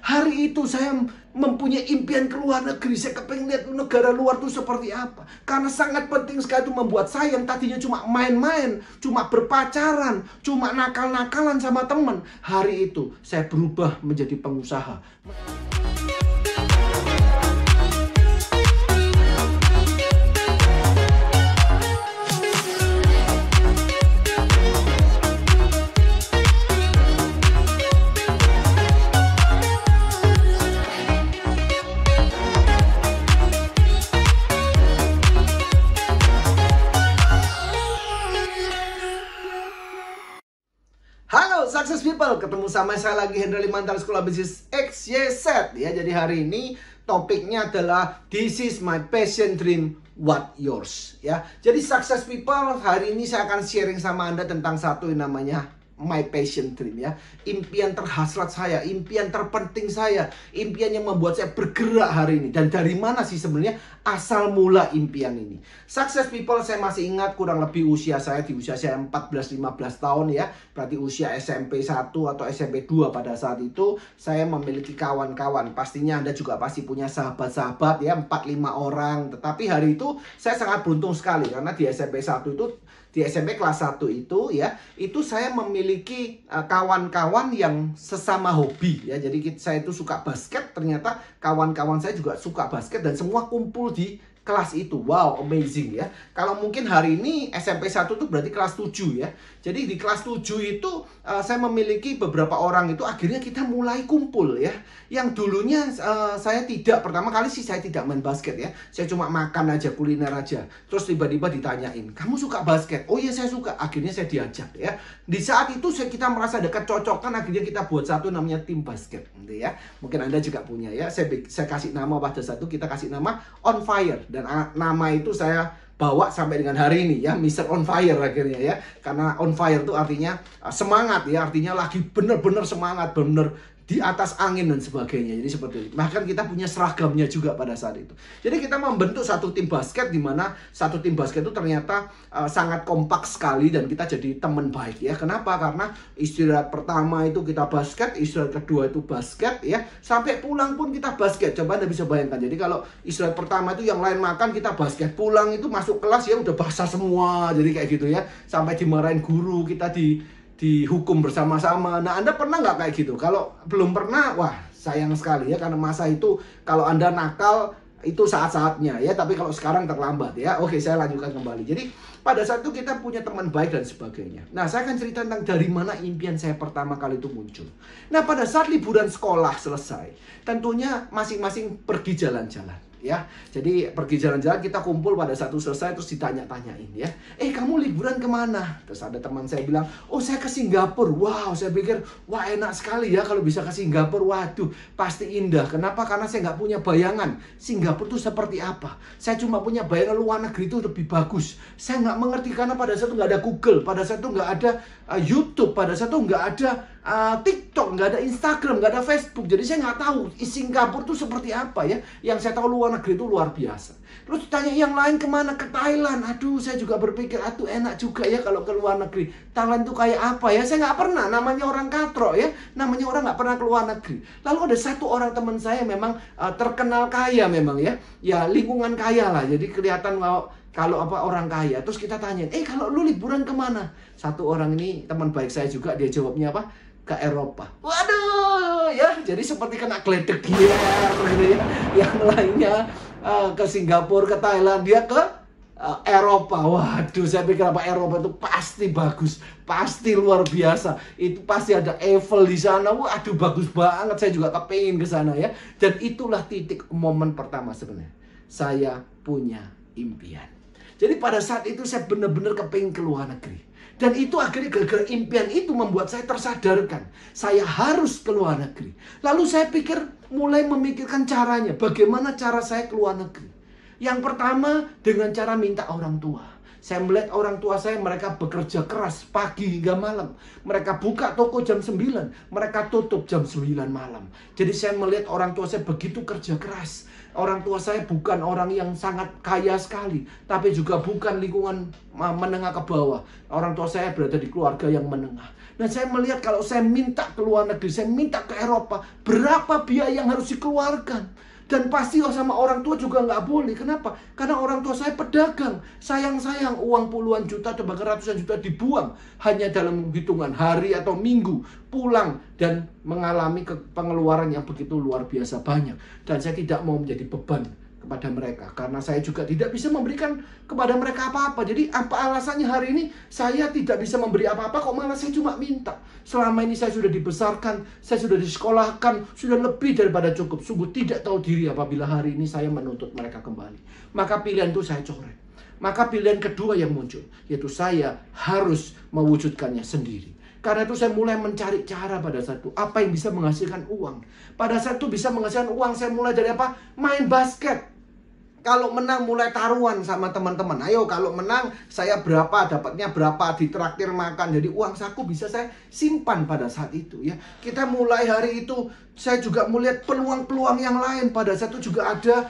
Hari itu saya mempunyai impian ke luar negeri. Saya kepengen lihat negara luar itu seperti apa. Karena sangat penting sekali itu membuat saya yang tadinya cuma main-main, cuma berpacaran, cuma nakal-nakalan sama teman. Hari itu saya berubah menjadi pengusaha. Halo Success People, ketemu sama saya lagi Hendra Limantar Sekolah Bisnis XYZ ya. Jadi hari ini topiknya adalah This is my passion dream, what yours ya. Jadi Success People, hari ini saya akan sharing sama Anda tentang satu yang namanya my passion dream ya. Impian terhasrat saya, impian terpenting saya, impian yang membuat saya bergerak hari ini. Dan dari mana sih sebenarnya asal mula impian ini? Success People, saya masih ingat kurang lebih usia saya, di usia saya 14-15 tahun ya. Berarti usia SMP 1 atau SMP 2 pada saat itu. Saya memiliki kawan-kawan. Pastinya Anda juga pasti punya sahabat-sahabat ya, 4-5 orang. Tetapi hari itu saya sangat beruntung sekali karena di SMP 1 itu, di SMP kelas 1 itu ya, itu saya memiliki kawan-kawan yang sesama hobi ya. Jadi saya itu suka basket, ternyata kawan-kawan saya juga suka basket dan semua kumpul di kelas itu. Wow, amazing ya. Kalau mungkin hari ini SMP 1 itu berarti kelas 7 ya. Jadi di kelas 7 itu saya memiliki beberapa orang itu, akhirnya kita mulai kumpul ya. Yang dulunya saya tidak, pertama kali sih saya tidak main basket ya. Saya cuma makan aja, kuliner aja. Terus tiba-tiba ditanyain, "Kamu suka basket?" "Oh iya saya suka." Akhirnya saya diajak ya. Di saat itu kita merasa dekat, cocokan, akhirnya kita buat satu namanya tim basket gitu ya. Mungkin Anda juga punya ya. Saya kasih nama pada satu, kita kasih nama On Fire. Dan nama itu saya bawa sampai dengan hari ini ya, Mr. On Fire akhirnya ya. Karena on fire itu artinya semangat ya, artinya lagi bener-bener semangat, bener-bener di atas angin dan sebagainya. Jadi seperti itu. Bahkan kita punya seragamnya juga pada saat itu. Jadi kita membentuk satu tim basket, di mana satu tim basket itu ternyata sangat kompak sekali dan kita jadi teman baik ya. Kenapa? Karena istirahat pertama itu kita basket, istirahat kedua itu basket ya. Sampai pulang pun kita basket. Coba Anda bisa bayangkan. Jadi kalau istirahat pertama itu yang lain makan, kita basket. Pulang itu masuk kelas ya udah basah semua. Jadi kayak gitu ya. Sampai dimarahin guru, kita dihukum bersama-sama. Nah, Anda pernah nggak kayak gitu? Kalau belum pernah, wah sayang sekali ya. Karena masa itu kalau Anda nakal, itu saat-saatnya ya. Tapi kalau sekarang terlambat ya. Oke, saya lanjutkan kembali. Jadi pada saat itu kita punya teman baik dan sebagainya. Nah, saya akan cerita tentang dari mana impian saya pertama kali itu muncul. Nah, pada saat liburan sekolah selesai, tentunya masing-masing pergi jalan-jalan ya. Jadi pergi jalan-jalan, kita kumpul pada satu selesai, terus ditanya-tanyain ya, "Kamu liburan kemana?" Terus ada teman saya bilang, "Oh saya ke Singapura." Wow, saya pikir, wah enak sekali ya kalau bisa ke Singapura. Waduh, pasti indah. Kenapa? Karena saya nggak punya bayangan Singapura itu seperti apa. Saya cuma punya bayangan luar negeri itu lebih bagus. Saya nggak mengerti karena pada saat itu nggak ada Google, pada saat itu nggak ada YouTube, pada saat itu nggak ada TikTok, nggak ada Instagram, nggak ada Facebook. Jadi saya nggak tahu Singapura itu seperti apa ya. Yang saya tahu luar negeri itu luar biasa. Terus ditanya yang lain kemana? Ke Thailand. Aduh, saya juga berpikir, aduh enak juga ya kalau ke luar negeri. Thailand itu kayak apa ya? Saya nggak pernah, namanya orang katro ya. Namanya orang nggak pernah ke luar negeri. Lalu ada satu orang teman saya memang terkenal kaya memang ya. Ya lingkungan kaya lah. Jadi kelihatan kalau apa orang kaya. Terus kita tanya, "Kalau lu liburan kemana?" Satu orang ini teman baik saya juga, dia jawabnya apa? Ke Eropa. Waduh ya, jadi seperti kena geledek gitu ya. Yang lainnya ke Singapura, ke Thailand, dia ke Eropa. Waduh, saya pikir apa Eropa itu pasti bagus, pasti luar biasa. Itu pasti ada Eiffel di sana. Waduh, bagus banget. Saya juga kepengin ke sana ya. Dan itulah titik momen pertama sebenarnya. Saya punya impian. Jadi pada saat itu saya benar-benar kepengin ke luar negeri. Dan itu akhirnya gara-gara impian itu membuat saya tersadarkan. Saya harus ke luar negeri. Lalu saya pikir, mulai memikirkan caranya. Bagaimana cara saya ke luar negeri? Yang pertama dengan cara minta orang tua. Saya melihat orang tua saya, mereka bekerja keras pagi hingga malam. Mereka buka toko jam 9, mereka tutup jam 9 malam. Jadi saya melihat orang tua saya begitu kerja keras. Orang tua saya bukan orang yang sangat kaya sekali, tapi juga bukan lingkungan menengah ke bawah. Orang tua saya berada di keluarga yang menengah. Dan saya melihat kalau saya minta ke luar negeri, saya minta ke Eropa, berapa biaya yang harus dikeluarkan. Dan pasti sama orang tua juga nggak boleh. Kenapa? Karena orang tua saya pedagang. Sayang-sayang uang puluhan juta atau bahkan ratusan juta dibuang hanya dalam hitungan hari atau minggu. Pulang dan mengalami pengeluaran yang begitu luar biasa banyak. Dan saya tidak mau menjadi beban kepada mereka, karena saya juga tidak bisa memberikan kepada mereka apa-apa. Jadi apa alasannya hari ini saya tidak bisa memberi apa-apa, kok malah saya cuma minta? Selama ini saya sudah dibesarkan, saya sudah disekolahkan, sudah lebih daripada cukup. Sungguh tidak tahu diri apabila hari ini saya menuntut mereka kembali. Maka pilihan itu saya coret. Maka pilihan kedua yang muncul, yaitu saya harus mewujudkannya sendiri. Karena itu saya mulai mencari cara pada saat itu, apa yang bisa menghasilkan uang. Pada saat itu bisa menghasilkan uang, saya mulai dari apa? Main basket. Kalau menang mulai taruhan sama teman-teman. Ayo kalau menang saya berapa, dapatnya berapa, ditraktir makan. Jadi uang saku bisa saya simpan pada saat itu ya. Kita mulai hari itu, saya juga melihat peluang-peluang yang lain. Pada saat itu juga ada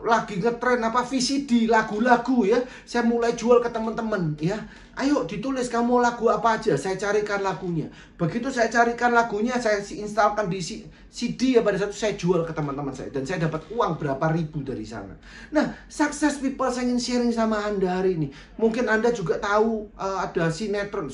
lagi ngetren VCD, lagu-lagu ya. Saya mulai jual ke teman-teman ya. Ayo ditulis kamu mau lagu apa aja, saya carikan lagunya. Begitu saya carikan lagunya, saya instalkan di CD ya, pada saat itu saya jual ke teman-teman saya. Dan saya dapat uang berapa ribu dari sana. Nah, success people saya ingin sharing sama Anda hari ini. Mungkin Anda juga tahu ada sinetron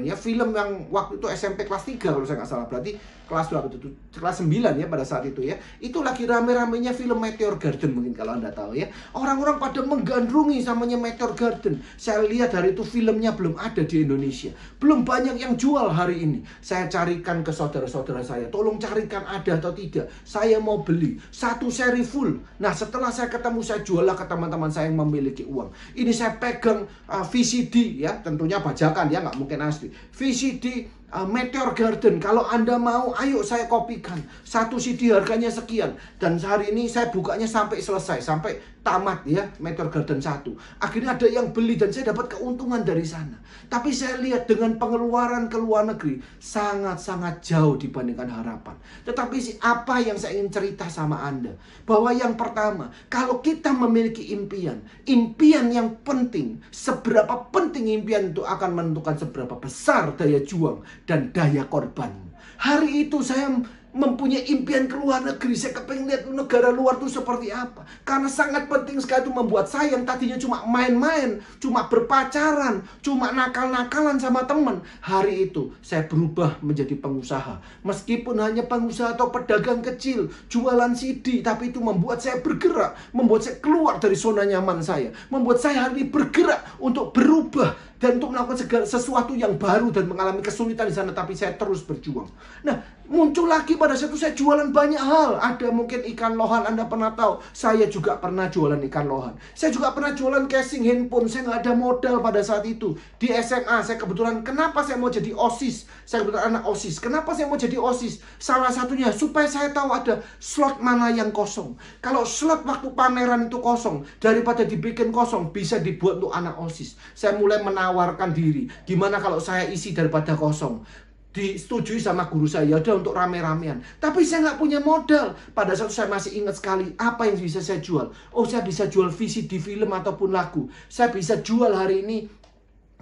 ya, film yang waktu itu SMP kelas 3 kalau saya nggak salah. Berarti kelas berapa itu? Kelas 9 ya pada saat itu ya. Itu lagi rame-ramenya film Meteor Garden, mungkin kalau Anda tahu ya. Orang-orang pada menggandrungi samanya Meteor Garden. Saya lihat hari itu filmnya belum ada di Indonesia. Belum banyak yang jual hari ini. Saya carikan ke saudara-saudara saya, tolong carikan ada atau tidak. Saya mau beli 1 seri full. Nah, setelah saya ketemu, saya jual ke teman-teman saya yang memiliki uang. Ini saya pegang VCD ya, tentunya bajakan ya, nggak mungkin asli. VCD Meteor Garden, kalau Anda mau, ayo saya kopikan. 1 CD harganya sekian. Dan hari ini saya bukanya sampai selesai, sampai tamat ya, Meteor Garden 1. Akhirnya ada yang beli dan saya dapat keuntungan dari sana. Tapi saya lihat dengan pengeluaran ke luar negeri sangat-sangat jauh dibandingkan harapan. Tetapi apa yang saya ingin cerita sama Anda, bahwa yang pertama, kalau kita memiliki impian yang penting, seberapa penting impian itu akan menentukan seberapa besar daya juang dan daya korbanmu. Hari itu saya mempunyai impian ke luar negeri. Saya kepengen lihat negara luar itu seperti apa. Karena sangat penting sekali itu membuat saya yang tadinya cuma main-main, cuma berpacaran, cuma nakal-nakalan sama teman. Hari itu saya berubah menjadi pengusaha. Meskipun hanya pengusaha atau pedagang kecil, jualan CD, tapi itu membuat saya bergerak, membuat saya keluar dari zona nyaman saya, membuat saya hari ini bergerak untuk berubah dan untuk melakukan segala sesuatu yang baru dan mengalami kesulitan di sana, tapi saya terus berjuang. Nah, muncul lagi pada saat itu saya jualan banyak hal. Ada mungkin ikan lohan, Anda pernah tahu. Saya juga pernah jualan ikan lohan. Saya juga pernah jualan casing handphone. Saya nggak ada modal pada saat itu. Di SMA, saya kebetulan, kenapa saya mau jadi OSIS? Saya kebetulan anak OSIS. Kenapa saya mau jadi OSIS? Salah satunya, supaya saya tahu ada slot mana yang kosong. Kalau slot waktu pameran itu kosong, daripada dibikin kosong, bisa dibuat untuk anak OSIS. Saya mulai menawarkan diri. Gimana kalau saya isi daripada kosong? Disetujui sama guru saya, udah untuk rame-ramean. Tapi saya nggak punya modal. Pada saat saya masih ingat sekali, apa yang bisa saya jual? Oh, saya bisa jual VCD film ataupun lagu. Saya bisa jual hari ini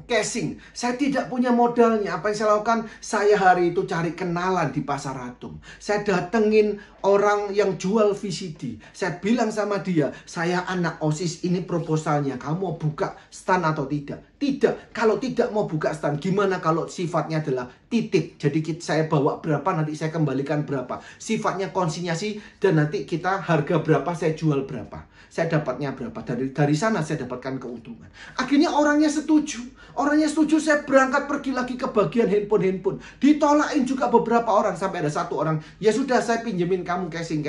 casing. Saya tidak punya modalnya. Apa yang saya lakukan? Saya hari itu cari kenalan di Pasar Atom. Saya datengin orang yang jual VCD. Saya bilang sama dia, saya anak OSIS, ini proposalnya. Kamu mau buka stand atau tidak? Tidak. Kalau tidak mau buka stand, gimana kalau sifatnya adalah titip? Jadi saya bawa berapa, nanti saya kembalikan berapa. Sifatnya konsinyasi, dan nanti kita harga berapa, saya jual berapa. Saya dapatnya berapa. Dari sana saya dapatkan keuntungan. Akhirnya orangnya setuju. Saya berangkat pergi lagi ke bagian handphone. Ditolakin juga beberapa orang. Sampai ada 1 orang, ya sudah saya pinjemin kamu casing.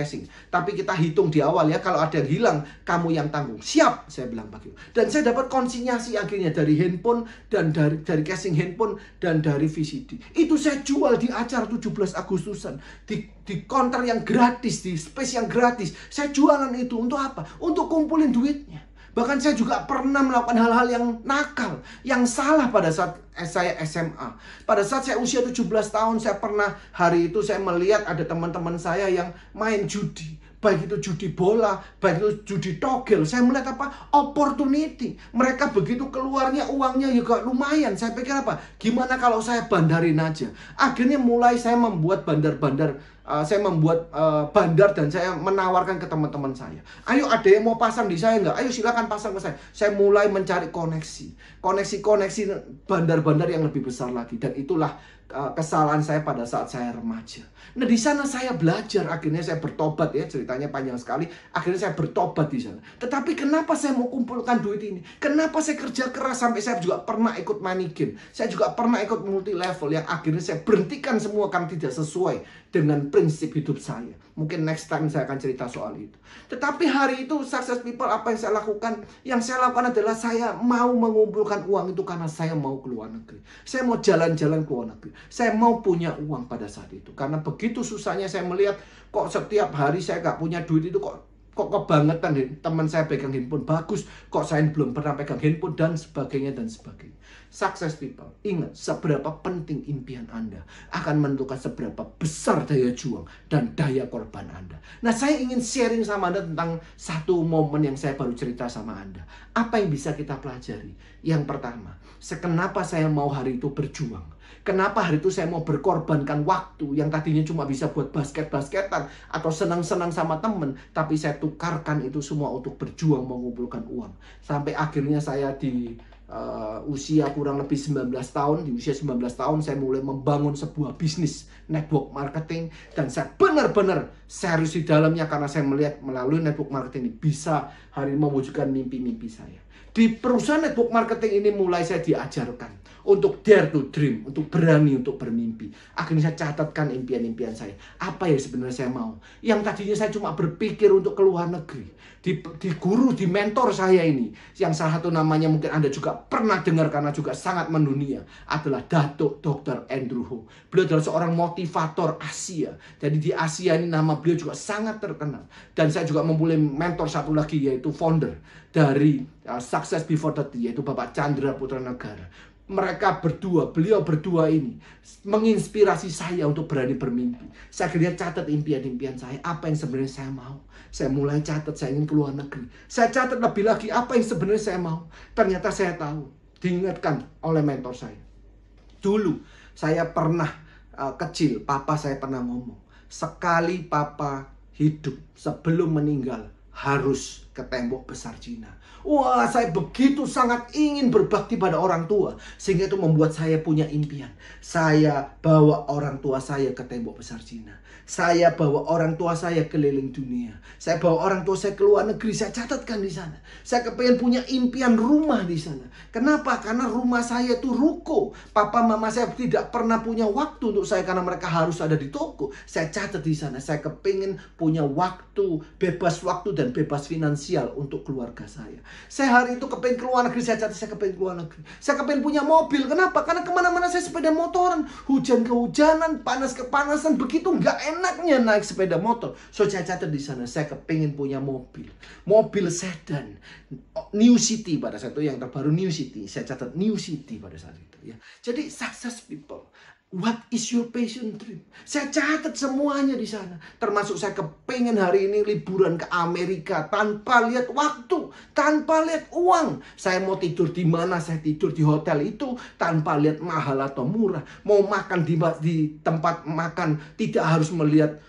Tapi kita hitung di awal ya, kalau ada yang hilang, kamu yang tanggung. Siap, saya bilang begitu. Dan saya dapat konsinyasi akhirnya dari handphone, dan dari casing handphone, dan dari VCD. Itu saya jual di acara 17 Agustusan. Di counter yang gratis, di space yang gratis. Saya jualan itu untuk apa? Untuk kumpulin duitnya. Bahkan saya juga pernah melakukan hal-hal yang nakal, yang salah pada saat saya SMA. Pada saat saya usia 17 tahun, saya pernah hari itu saya melihat ada teman-teman saya yang main judi. Baik itu judi bola, baik itu judi togel. Saya melihat apa? Opportunity. Mereka begitu keluarnya uangnya juga lumayan. Saya pikir apa? Gimana kalau saya bandarin aja? Akhirnya mulai saya membuat bandar-bandar. Saya membuat bandar dan saya menawarkan ke teman-teman saya. Ayo, ada yang mau pasang di saya nggak? Ayo silakan pasang ke saya. Saya mulai mencari koneksi. Koneksi-koneksi bandar-bandar yang lebih besar lagi. Dan itulah kesalahan saya pada saat saya remaja. Nah, di sana saya belajar, akhirnya saya bertobat ya, ceritanya panjang sekali. Akhirnya saya bertobat di sana. Tetapi kenapa saya mau kumpulkan duit ini? Kenapa saya kerja keras sampai saya juga pernah ikut money game. Saya juga pernah ikut multi level yang akhirnya saya berhentikan semua karena tidak sesuai dengan prinsip hidup saya. Mungkin next time saya akan cerita soal itu. Tetapi hari itu success people, apa yang saya lakukan? Yang saya lakukan adalah saya mau mengumpulkan uang itu karena saya mau ke luar negeri. Saya mau jalan-jalan ke luar negeri. Saya mau punya uang pada saat itu. Karena begitu susahnya saya melihat kok setiap hari saya gak punya duit itu kok kebangetan. Teman saya pegang handphone bagus, kok saya belum pernah pegang handphone, dan sebagainya dan sebagainya. Success people, ingat, seberapa penting impian Anda akan menentukan seberapa besar daya juang dan daya korban Anda. Nah, saya ingin sharing sama Anda tentang satu momen yang saya baru cerita sama Anda. Apa yang bisa kita pelajari? Yang pertama, kenapa saya mau hari itu berjuang? Kenapa hari itu saya mau berkorbankan waktu yang tadinya cuma bisa buat basket-basketan atau senang-senang sama temen, tapi saya tukarkan itu semua untuk berjuang mengumpulkan uang. Sampai akhirnya saya di usia kurang lebih 19 tahun, di usia 19 tahun saya mulai membangun sebuah bisnis network marketing, dan saya benar-benar serius di dalamnya karena saya melihat melalui network marketing ini bisa hari ini mewujudkan mimpi-mimpi saya. Di perusahaan network marketing ini mulai saya diajarkan untuk dare to dream, untuk berani untuk bermimpi. Akhirnya saya catatkan impian-impian saya. Apa yang sebenarnya saya mau? Yang tadinya saya cuma berpikir untuk ke luar negeri. Di guru, di mentor saya ini, yang salah satu namanya mungkin Anda juga pernah dengar karena juga sangat mendunia, adalah Datuk Dr. Andrew Ho. Beliau adalah seorang motivator Asia. Jadi di Asia ini nama beliau juga sangat terkenal. Dan saya juga memulai mentor satu lagi, yaitu founder dari Success Before 30, yaitu Bapak Chandra Putra Negara. Mereka berdua, beliau berdua ini menginspirasi saya untuk berani bermimpi. Saya akhirnya catat impian-impian saya, apa yang sebenarnya saya mau. Saya mulai catat, saya ingin keluar negeri. Saya catat lebih lagi apa yang sebenarnya saya mau. Ternyata saya tahu, diingatkan oleh mentor saya. Dulu saya pernah kecil, papa saya pernah ngomong, sekali papa hidup sebelum meninggal harus ke tembok besar Cina. Wah, saya begitu sangat ingin berbakti pada orang tua, sehingga itu membuat saya punya impian. Saya bawa orang tua saya ke tembok besar Cina. Saya bawa orang tua saya keliling dunia. Saya bawa orang tua saya ke luar negeri. Saya catatkan di sana. Saya kepengen punya impian rumah di sana. Kenapa? Karena rumah saya itu ruko. Papa mama saya tidak pernah punya waktu untuk saya karena mereka harus ada di toko. Saya catat di sana. Saya kepengen punya waktu, bebas waktu dan bebas finansial untuk keluarga saya. Saya hari itu kepengen keluar negeri. Saya catat saya kepengen keluar negeri. Saya kepengen punya mobil. Kenapa? Karena kemana-mana saya sepeda motoran. Hujan kehujanan, panas kepanasan, begitu nggak enaknya naik sepeda motor. So saya catat di sana. Saya kepengen punya mobil. Mobil sedan. New City pada saat itu, yang terbaru New City. Saya catat New City pada saat itu ya. Jadi success people, what is your passion dream? Saya catat semuanya di sana. Termasuk saya kepengen hari ini liburan ke Amerika tanpa lihat waktu, tanpa lihat uang. Saya mau tidur di mana, saya tidur di hotel itu tanpa lihat mahal atau murah. Mau makan di tempat makan tidak harus melihat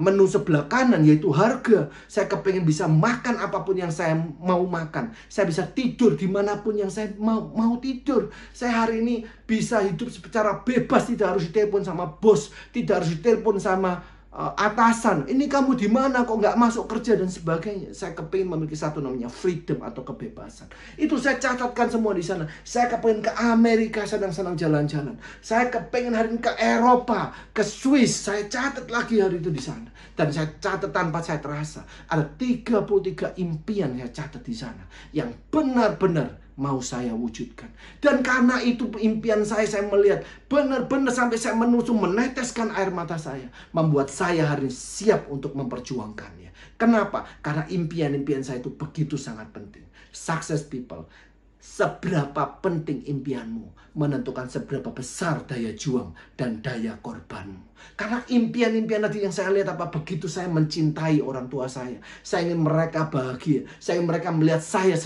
menu sebelah kanan, yaitu harga. Saya kepengen bisa makan apapun yang saya mau makan. Saya bisa tidur dimanapun yang saya mau tidur. Saya hari ini bisa hidup secara bebas, tidak harus ditelepon sama bos, tidak harus ditelepon sama atasan. Ini kamu di mana kok nggak masuk kerja dan sebagainya. Saya kepengen memiliki satu namanya freedom atau kebebasan. Itu saya catatkan semua di sana. Saya kepengen ke Amerika, senang-senang jalan-jalan. Saya kepengen hari ini ke Eropa, ke Swiss. Saya catat lagi hari itu di sana. Dan saya catat tanpa saya terasa. Ada 33 impian saya catat di sana yang benar-benar mau saya wujudkan. Dan karena itu impian saya melihat benar-benar sampai saya meneteskan air mata saya. Membuat saya hari ini siap untuk memperjuangkannya. Kenapa? Karena impian-impian saya itu begitu sangat penting. Success people, seberapa penting impianmu menentukan seberapa besar daya juang dan daya korbanmu. Karena impian-impian tadi yang saya lihat begitu saya mencintai orang tua saya. Saya ingin mereka bahagia. Saya ingin mereka melihat saya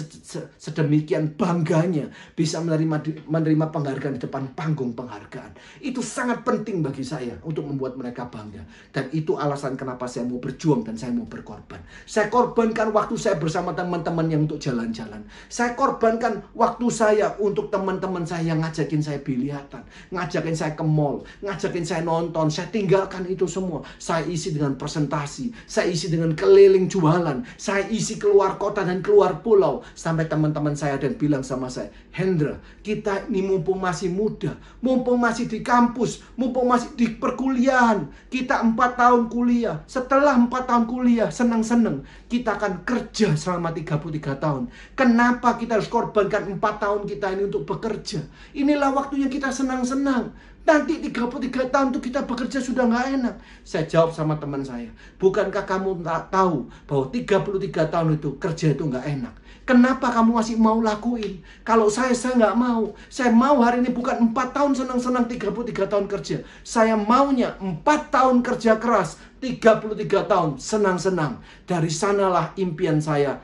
sedemikian bangganya bisa menerima penghargaan di depan panggung penghargaan. Itu sangat penting bagi saya untuk membuat mereka bangga. Dan itu alasan kenapa saya mau berjuang dan saya mau berkorban. Saya korbankan waktu saya bersama teman-teman yang untuk jalan-jalan. Saya korbankan waktu saya untuk teman-teman saya yang ngajakin saya bilihatan, ngajakin saya ke mall, ngajakin saya nonton. Saya tinggalkan itu semua. Saya isi dengan presentasi, saya isi dengan keliling jualan, saya isi keluar kota dan keluar pulau. Sampai teman-teman saya dan bilang sama saya, Hendra, kita ini mumpung masih muda, mumpung masih di kampus, mumpung masih di perkuliahan, kita 4 tahun kuliah. Setelah 4 tahun kuliah, senang-senang kita akan kerja selama 33 tahun. Kenapa kita harus korbankan 4 tahun kita ini untuk bekerja? Inilah waktunya kita senang-senang. Nanti 33 tahun itu kita bekerja sudah nggak enak. Saya jawab sama teman saya, bukankah kamu tak tahu bahwa 33 tahun itu kerja itu nggak enak? Kenapa kamu masih mau lakuin? Kalau saya nggak mau. Saya mau hari ini bukan 4 tahun senang-senang 33 tahun kerja. Saya maunya 4 tahun kerja keras, 33 tahun senang-senang. Dari sanalah impian saya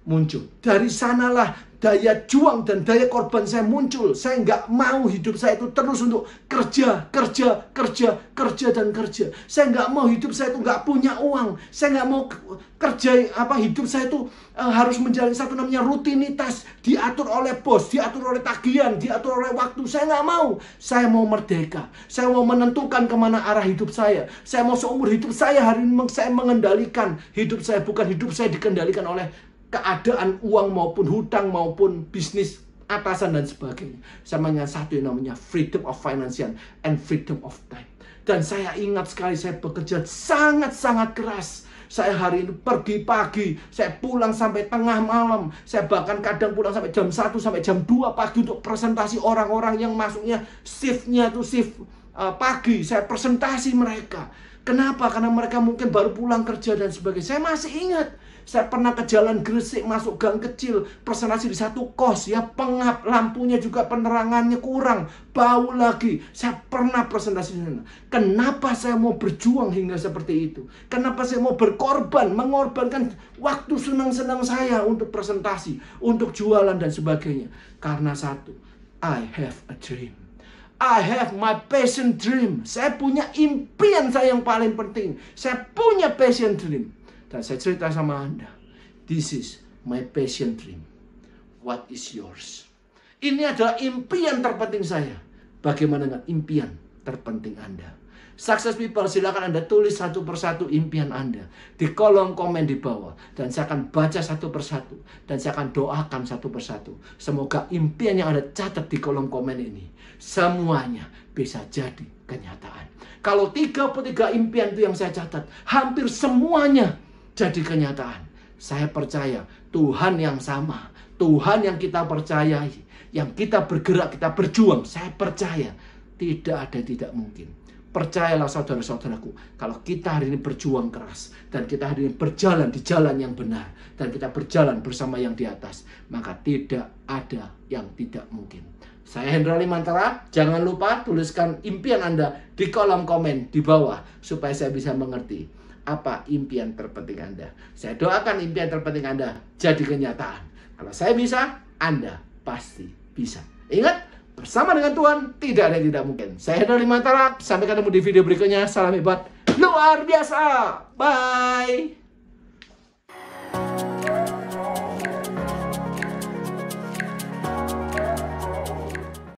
muncul. Dari sanalah daya juang dan daya korban saya muncul. Saya nggak mau hidup saya itu terus untuk kerja, dan kerja. Saya nggak mau hidup saya itu nggak punya uang. Saya nggak mau kerja hidup saya itu harus menjalani satu namanya rutinitas, diatur oleh bos, diatur oleh tagihan, diatur oleh waktu. Saya nggak mau. Saya mau merdeka. Saya mau menentukan kemana arah hidup saya. Saya mau seumur hidup saya hari ini saya mengendalikan hidup saya, bukan hidup saya dikendalikan oleh keadaan uang maupun hutang maupun bisnis atasan dan sebagainya. Sama dengan satu yang namanya freedom of financial and freedom of time. Dan saya ingat sekali saya bekerja sangat-sangat keras. Saya hari ini pergi pagi, saya pulang sampai tengah malam. Saya bahkan kadang pulang sampai jam 1 sampai jam 2 pagi untuk presentasi orang-orang yang masuknya shiftnya itu shift pagi. Saya presentasi mereka. Kenapa? Karena mereka mungkin baru pulang kerja dan sebagainya. Saya masih ingat. Saya pernah ke Jalan Gresik, masuk gang kecil, presentasi di satu kos, ya pengap, lampunya juga penerangannya kurang, bau lagi. Saya pernah presentasi di sana. Kenapa saya mau berjuang hingga seperti itu? Kenapa saya mau berkorban, mengorbankan waktu senang-senang saya untuk presentasi, untuk jualan dan sebagainya? Karena satu, I have a dream. I have my passion dream. Saya punya impian saya yang paling penting. Saya punya passion dream. Dan saya cerita sama Anda, this is my passion dream. What is yours? Ini adalah impian terpenting saya. Bagaimana dengan impian terpenting Anda? Success people, silakan Anda tulis satu persatu impian Anda di kolom komen di bawah. Dan saya akan baca satu persatu. Dan saya akan doakan satu persatu. Semoga impian yang Anda catat di kolom komen ini, semuanya bisa jadi kenyataan. Kalau 33 impian itu yang saya catat, hampir semuanya jadi kenyataan. Saya percaya Tuhan yang sama, Tuhan yang kita percayai, yang kita bergerak, kita berjuang, saya percaya tidak ada tidak mungkin. Percayalah saudara-saudaraku, kalau kita hari ini berjuang keras dan kita hari ini berjalan di jalan yang benar dan kita berjalan bersama yang di atas, maka tidak ada yang tidak mungkin. Saya Hendra Limantara, jangan lupa tuliskan impian Anda di kolom komen di bawah supaya saya bisa mengerti apa impian terpenting Anda. Saya doakan impian terpenting Anda jadi kenyataan. Kalau saya bisa, Anda pasti bisa. Ingat, bersama dengan Tuhan tidak ada yang tidak mungkin. Saya Hendra Limantara, sampai ketemu di video berikutnya. Salam hebat luar biasa. Bye.